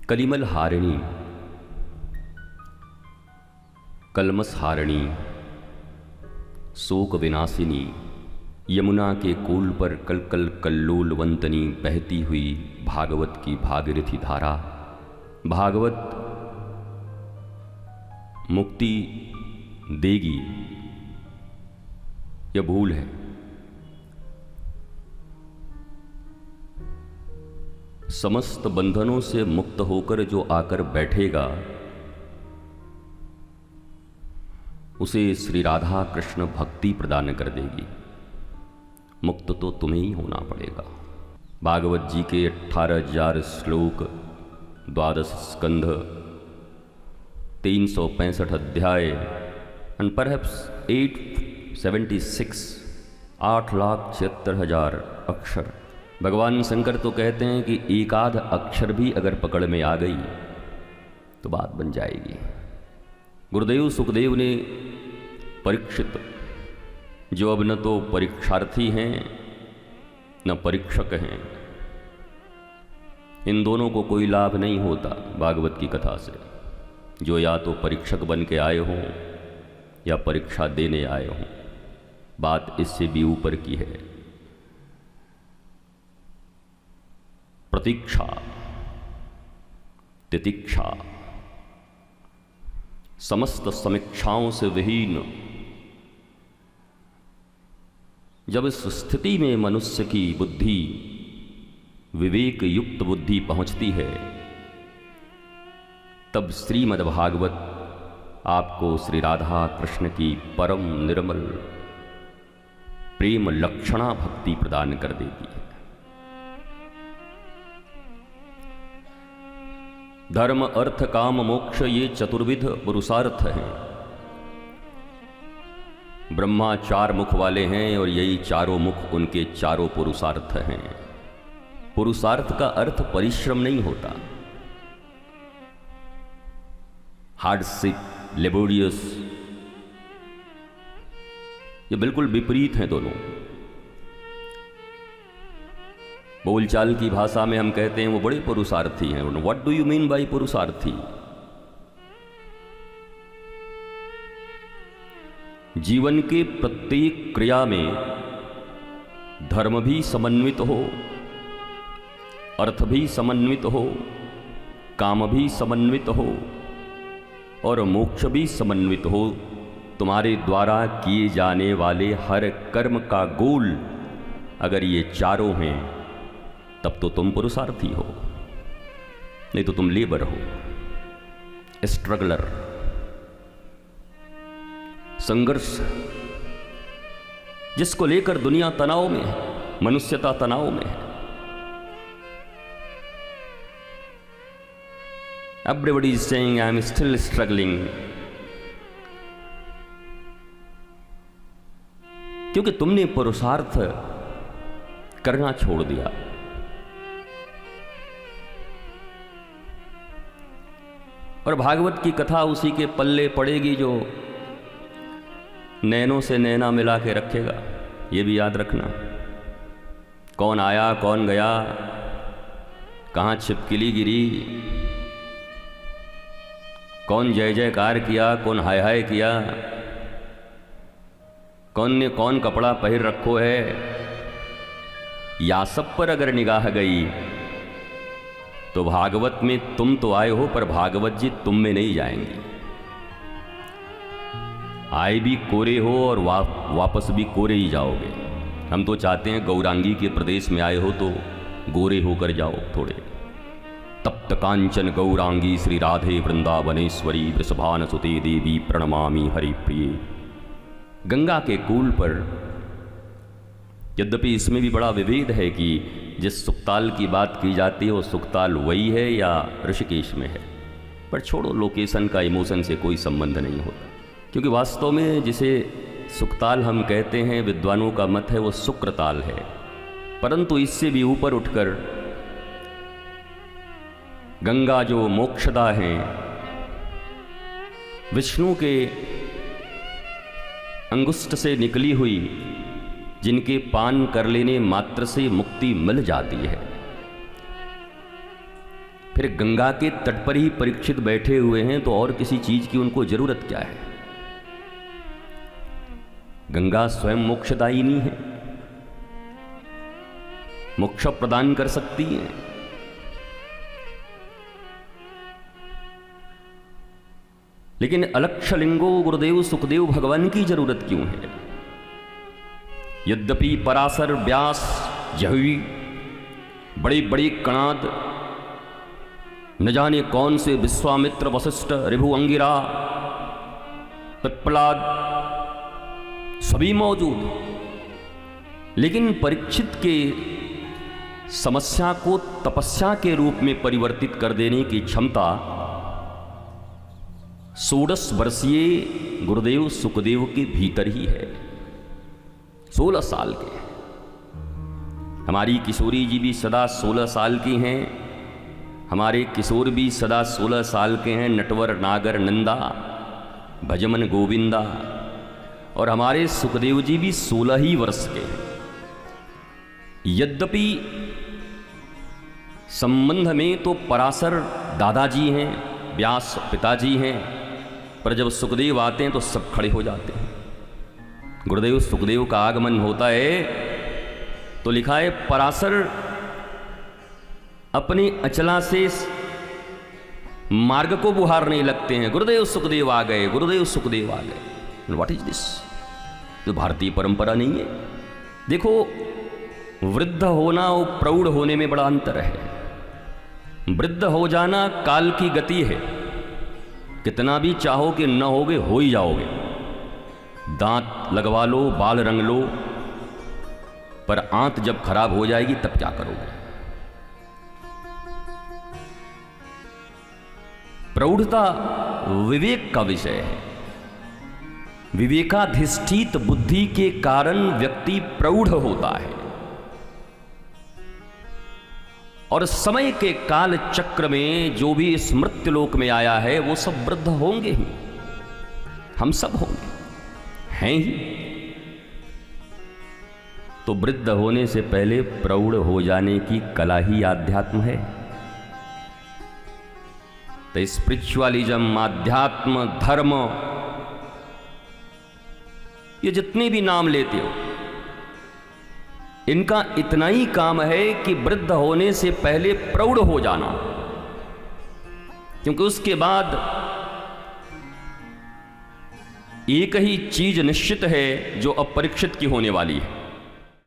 कलिमल हारिणी, कलमस हारिणी, शोक विनाशिनी, यमुना के कूल पर कलकल कल्लोल वंतनी बहती हुई भागवत की भागीरथी धारा। भागवत मुक्ति देगी, यह भूल है। समस्त बंधनों से मुक्त होकर जो आकर बैठेगा उसे श्री राधा कृष्ण भक्ति प्रदान कर देगी। मुक्त तो तुम्हें ही होना पड़ेगा। भागवत जी के 18,000 श्लोक, 12 स्कंध, 365 अध्याय एंड परहैप्स 876, 8,76,000 अक्षर। भगवान शंकर तो कहते हैं कि एकाध अक्षर भी अगर पकड़ में आ गई तो बात बन जाएगी। गुरुदेव सुखदेव ने परीक्षित, जो अब न तो परीक्षार्थी हैं न परीक्षक हैं, इन दोनों को कोई लाभ नहीं होता भागवत की कथा से। जो या तो परीक्षक बन के आए हों या परीक्षा देने आए हों, बात इससे भी ऊपर की है। प्रतीक्षा, तितिक्षा, समस्त समीक्षाओं से विहीन जब इस स्थिति में मनुष्य की बुद्धि, विवेक युक्त बुद्धि पहुंचती है, तब श्रीमद्भागवत आपको श्री राधा कृष्ण की परम निर्मल प्रेम लक्षणा भक्ति प्रदान कर देगी। धर्म अर्थ काम मोक्ष ये चतुर्विध पुरुषार्थ हैं। ब्रह्मा 4 मुख वाले हैं और यही चारों मुख उनके चारों पुरुषार्थ हैं। पुरुषार्थ का अर्थ परिश्रम नहीं होता, हार्डशिप, लेबोरियस, ये बिल्कुल विपरीत हैं दोनों। बोलचाल की भाषा में हम कहते हैं वो बड़े पुरुषार्थी हैं। What do you mean by पुरुषार्थी? जीवन के प्रत्येक क्रिया में धर्म भी समन्वित हो, अर्थ भी समन्वित हो, काम भी समन्वित हो और मोक्ष भी समन्वित हो। तुम्हारे द्वारा किए जाने वाले हर कर्म का गोल अगर ये चारों हैं, तब तो तुम पुरुषार्थी हो, नहीं तो तुम लेबर हो, स्ट्रगलर। संघर्ष जिसको लेकर दुनिया तनाव में है, मनुष्यता तनाव में है। Everybody is saying I am still struggling, क्योंकि तुमने पुरुषार्थ करना छोड़ दिया। और भागवत की कथा उसी के पल्ले पड़ेगी जो नैनों से नैना मिला के रखेगा। ये भी याद रखना, कौन आया कौन गया, कहाँ छिपकली गिरी, कौन जय जयकार किया, कौन हाय हाय किया, कौन ने कौन कपड़ा पहन रखो है, या सब पर अगर निगाह गई तो भागवत में तुम तो आए हो पर भागवत जी तुम में नहीं जाएंगी। आए भी कोरे हो और वापस भी कोरे ही जाओगे। हम तो चाहते हैं गौरांगी के प्रदेश में आए हो तो गोरे होकर जाओ थोड़े। तप्त कांचन गौरांगी श्री राधे वृंदावनेश्वरी वृषभान सुते देवी प्रणमामि हरिप्रिये। गंगा के कूल पर, यद्यपि इसमें भी बड़ा विभेद है कि जिस सुक्ताल की बात की जाती है वो सुक्ताल वही है या ऋषिकेश में है, पर छोड़ो, लोकेशन का इमोशन से कोई संबंध नहीं होता। क्योंकि वास्तव में जिसे सुक्ताल हम कहते हैं, विद्वानों का मत है वो शुक्रताल है। परंतु इससे भी ऊपर उठकर गंगा जो मोक्षदा हैं, विष्णु के अंगुष्ठ से निकली हुई, जिनके पान कर लेने मात्र से मुक्ति मिल जाती है, फिर गंगा के तट पर ही परीक्षित बैठे हुए हैं तो और किसी चीज की उनको जरूरत क्या है? गंगा स्वयं मोक्षदायिनी है, मोक्ष प्रदान कर सकती है। लेकिन अलक्षलिंगो गुरुदेव सुखदेव भगवान की जरूरत क्यों है? यद्यपि पराशर, व्यास, जहवी, बड़ी बड़ी कणाद, न जाने कौन से विश्वामित्र, वशिष्ठ, ऋभु, अंगिरा, पिप्पलाद सभी मौजूद, लेकिन परीक्षित के समस्या को तपस्या के रूप में परिवर्तित कर देने की क्षमता 16 वर्षीय गुरुदेव सुखदेव के भीतर ही है। 16 साल के। हमारी किशोरी जी भी सदा 16 साल की हैं, हमारे किशोर भी सदा 16 साल के हैं। नटवर, नागर, नंदा, भजमन, गोविंदा, और हमारे सुखदेव जी भी 16 ही वर्ष के हैं। यद्यपि संबंध में तो पराशर दादाजी हैं, व्यास पिताजी हैं, पर जब सुखदेव आते हैं तो सब खड़े हो जाते हैं। गुरुदेव सुखदेव का आगमन होता है तो लिखा है पराशर अपनी अचला से मार्ग को बुहारने लगते हैं, गुरुदेव सुखदेव आ गए, गुरुदेव सुखदेव आ गए। What is this? तो भारतीय परंपरा नहीं है। देखो, वृद्ध होना और प्रौढ़ होने में बड़ा अंतर है। वृद्ध हो जाना काल की गति है, कितना भी चाहो कि न होगे हो ही जाओगे। दांत लगवा लो, बाल रंग लो, पर आंत जब खराब हो जाएगी तब क्या करोगे? प्रौढ़ता विवेक का विषय है। विवेकाधिष्ठित बुद्धि के कारण व्यक्ति प्रौढ़ होता है, और समय के काल चक्र में जो भी इस मृत्युलोक में आया है वो सब वृद्ध होंगे ही, हम सब होंगे, हैं ही। तो वृद्ध होने से पहले प्रौढ़ हो जाने की कला ही आध्यात्म है। तो स्पिरिचुअलिज्म, आध्यात्म, धर्म, ये जितने भी नाम लेते हो, इनका इतना ही काम है कि वृद्ध होने से पहले प्रौढ़ हो जाना, क्योंकि उसके बाद एक ही चीज निश्चित है जो अपरीक्षित की होने वाली है।